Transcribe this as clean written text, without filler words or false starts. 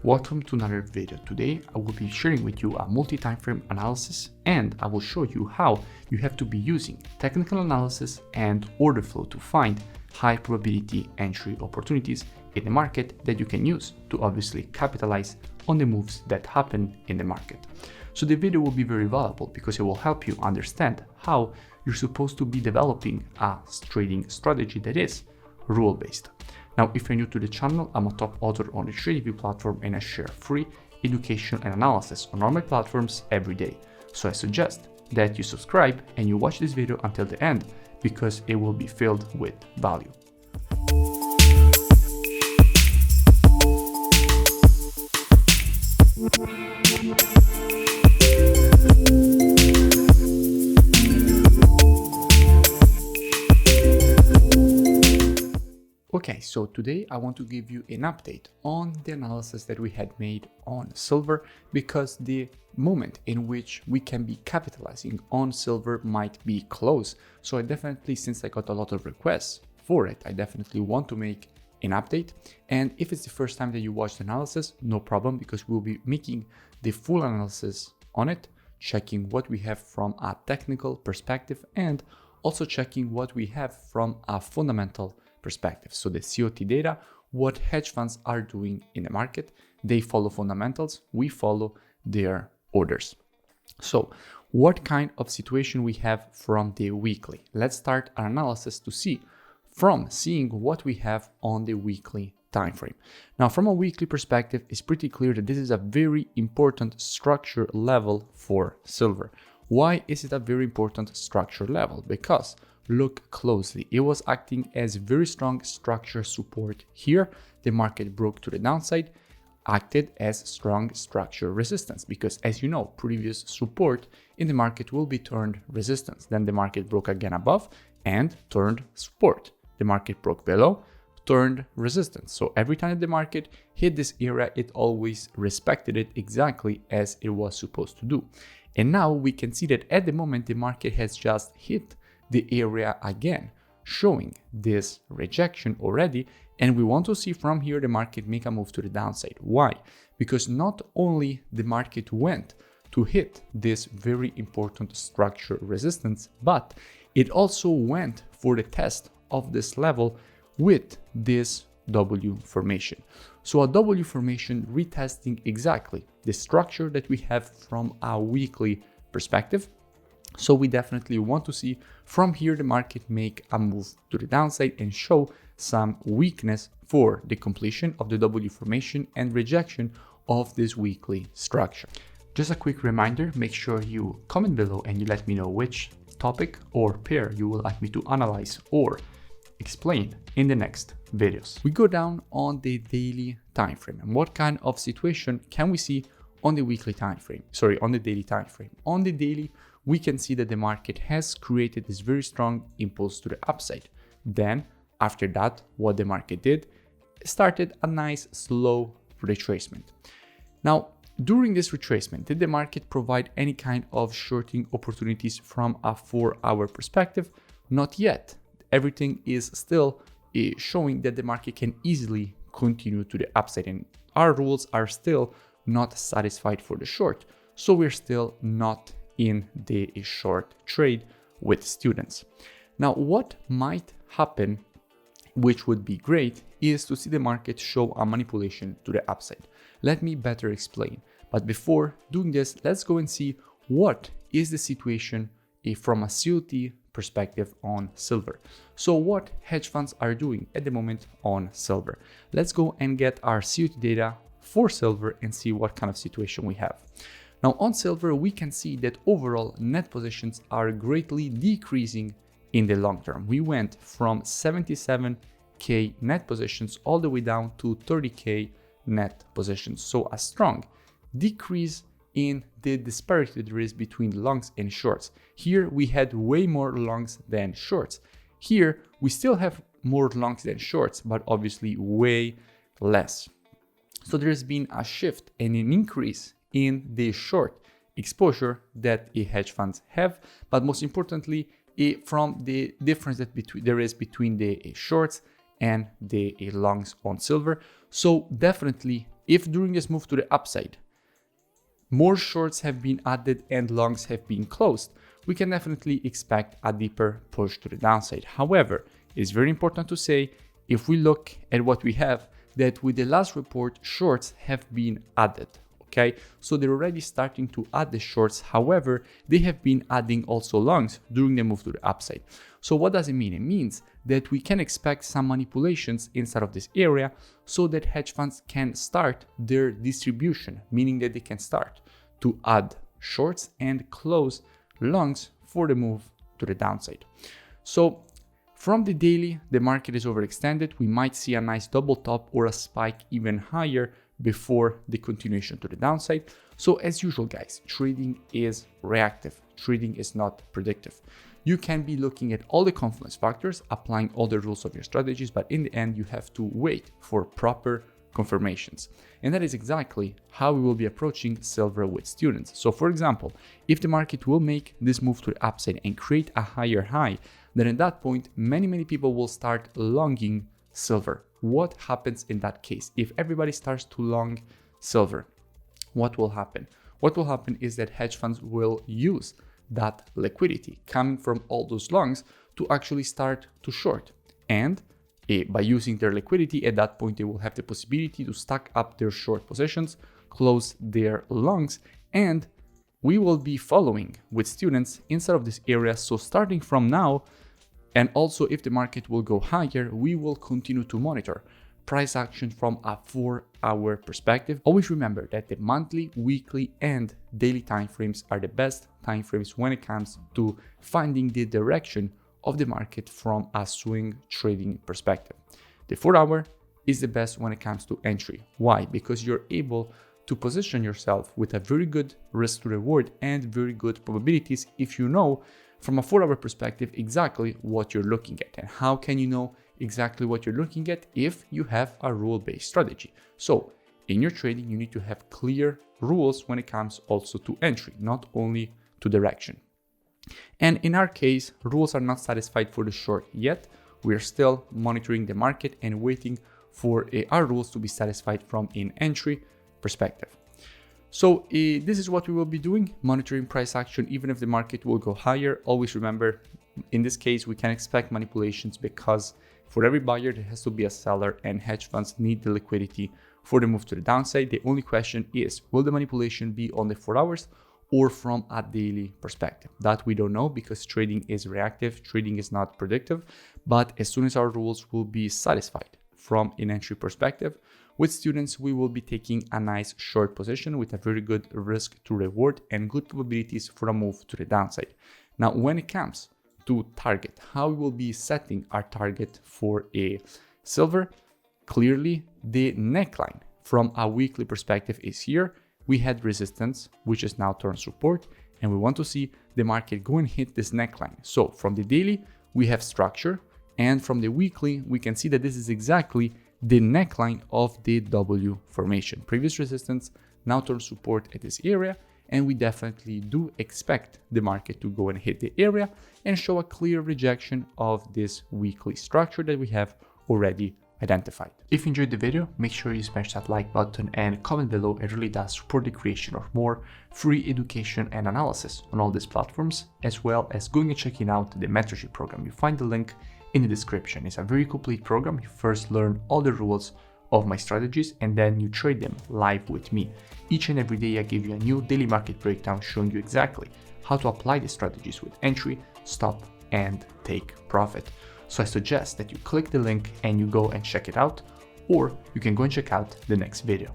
Welcome to another video. Today I will be sharing with you a multi-time frame analysis, and I will show you how you have to be using technical analysis and order flow to find high probability entry opportunities in the market that you can use to obviously capitalize on the moves that happen in the market. So the video will be very valuable because it will help you understand how you're supposed to be developing a trading strategy that is rule-based. Now, if you're new to the channel, I'm a top author on the TRADINGVIEW platform and I share free education and analysis on all my platforms every day. So I suggest that you subscribe and you watch this video until the end because it will be filled with value. Okay, so today I want to give you an update on the analysis that we had made on silver, because the moment in which we can be capitalizing on silver might be close. So I definitely, since I got a lot of requests for it, I definitely want to make an update. And if it's the first time that you watch the analysis, no problem, because we'll be making the full analysis on it, checking what we have from a technical perspective and also checking what we have from a fundamental perspective. So the COT data, what hedge funds are doing in the market, they follow fundamentals, we follow their orders. So what kind of situation we have from the weekly? Let's start our analysis to see from seeing what we have on the weekly time frame. Now, from a weekly perspective, it's pretty clear that this is a very important structure level for silver. Why is it a very important structure level? Because look closely, it was acting as very strong structure support here. The market broke to the downside, acted as strong structure resistance, because as you know, previous support in the market will be turned resistance. Then the market broke again above and turned support. The market broke below, turned resistance. So every time the market hit this area, it always respected it exactly as it was supposed to do. And now we can see that at the moment the market has just hit the area again, showing this rejection already. And we want to see from here the market make a move to the downside. Why? Because not only the market went to hit this very important structure resistance, but it also went for the test of this level with this W formation. So a W formation retesting exactly the structure that we have from a weekly perspective. So we definitely want to see from here the market make a move to the downside and show some weakness for the completion of the W formation and rejection of this weekly structure. Just a quick reminder, make sure you comment below and you let me know which topic or pair you would like me to analyze or explain in the next videos. We go down on the daily time frame, and what kind of situation can we see on the weekly time frame? On the daily time frame. On the daily, we can see that the market has created this very strong impulse to the upside. Then after that, what the market did, started a nice slow retracement. Now, during this retracement, did the market provide any kind of shorting opportunities from a 4-hour perspective? Not yet. Everything is still showing that the market can easily continue to the upside, and our rules are still not satisfied for the short. So we're still not in the short trade with students. Now, what might happen, which would be great, is to see the market show a manipulation to the upside. Let me better explain. But before doing this, let's go and see what is the situation from a COT perspective on silver. So what hedge funds are doing at the moment on silver. Let's go and get our COT data for silver and see what kind of situation we have. Now on silver, we can see that overall net positions are greatly decreasing in the long term. We went from 77K net positions all the way down to 30K net positions. So a strong decrease in the disparity there is between longs and shorts. Here we had way more longs than shorts. Here we still have more longs than shorts, but obviously way less. So there's been a shift and an increase in the short exposure that hedge funds have, but most importantly, from the difference that there is between the shorts and the longs on silver. So definitely if during this move to the upside, more shorts have been added and longs have been closed, we can definitely expect a deeper push to the downside. However, it's very important to say, if we look at what we have, that with the last report, shorts have been added. Okay, so they're already starting to add the shorts. However, they have been adding also longs during the move to the upside. So what does it mean? It means that we can expect some manipulations inside of this area so that hedge funds can start their distribution, meaning that they can start to add shorts and close longs for the move to the downside. So from the daily, the market is overextended. We might see a nice double top or a spike even higher before the continuation to the downside. So as usual, guys, trading is reactive. Trading is not predictive. You can be looking at all the confluence factors, applying all the rules of your strategies, but in the end, you have to wait for proper confirmations. And that is exactly how we will be approaching silver with students. So for example, if the market will make this move to the upside and create a higher high, then at that point, many people will start longing silver. What happens in that case? If everybody starts to long silver, what will happen? What will happen is that hedge funds will use that liquidity coming from all those longs to actually start to short. And by using their liquidity, at that point, they will have the possibility to stack up their short positions, close their longs, and we will be following with students inside of this area. So starting from now, and also if the market will go higher, we will continue to monitor price action from a 4-hour perspective. Always remember that the monthly, weekly, and daily timeframes are the best timeframes when it comes to finding the direction of the market from a swing trading perspective. The 4-hour is the best when it comes to entry. Why? Because you're able to position yourself with a very good risk to reward and very good probabilities if you know from a 4-hour perspective exactly what you're looking at. And how can you know exactly what you're looking at? If you have a rule-based strategy. So in your trading, you need to have clear rules when it comes also to entry, not only to direction. And in our case, rules are not satisfied for the short yet. We're still monitoring the market and waiting for our rules to be satisfied from an entry perspective. So this is what we will be doing, monitoring price action, even if the market will go higher. Always remember, in this case, we can expect manipulations because for every buyer, there has to be a seller, and hedge funds need the liquidity for the move to the downside. The only question is, will the manipulation be on the 4 hours or from a daily perspective? That we don't know because trading is reactive, trading is not predictive. But as soon as our rules will be satisfied from an entry perspective, with students, we will be taking a nice short position with a very good risk to reward and good probabilities for a move to the downside. Now, when it comes to target, how we will be setting our target for a silver, clearly the neckline from a weekly perspective is here. We had resistance, which is now turned support, and we want to see the market go and hit this neckline. So from the daily, we have structure, and from the weekly, we can see that this is exactly the neckline of the W formation. Previous resistance, now turned support at this area, and we definitely do expect the market to go and hit the area and show a clear rejection of this weekly structure that we have already identified. If you enjoyed the video, make sure you smash that like button and comment below. It really does support the creation of more free education and analysis on all these platforms, as well as going and checking out the mentorship program. You find the link in the description. It's a very complete program. You first learn all the rules of my strategies and then you trade them live with me. Each and every day I give you a new daily market breakdown showing you exactly how to apply the strategies with entry, stop, and take profit. So I suggest that you click the link and you go and check it out, or you can go and check out the next video.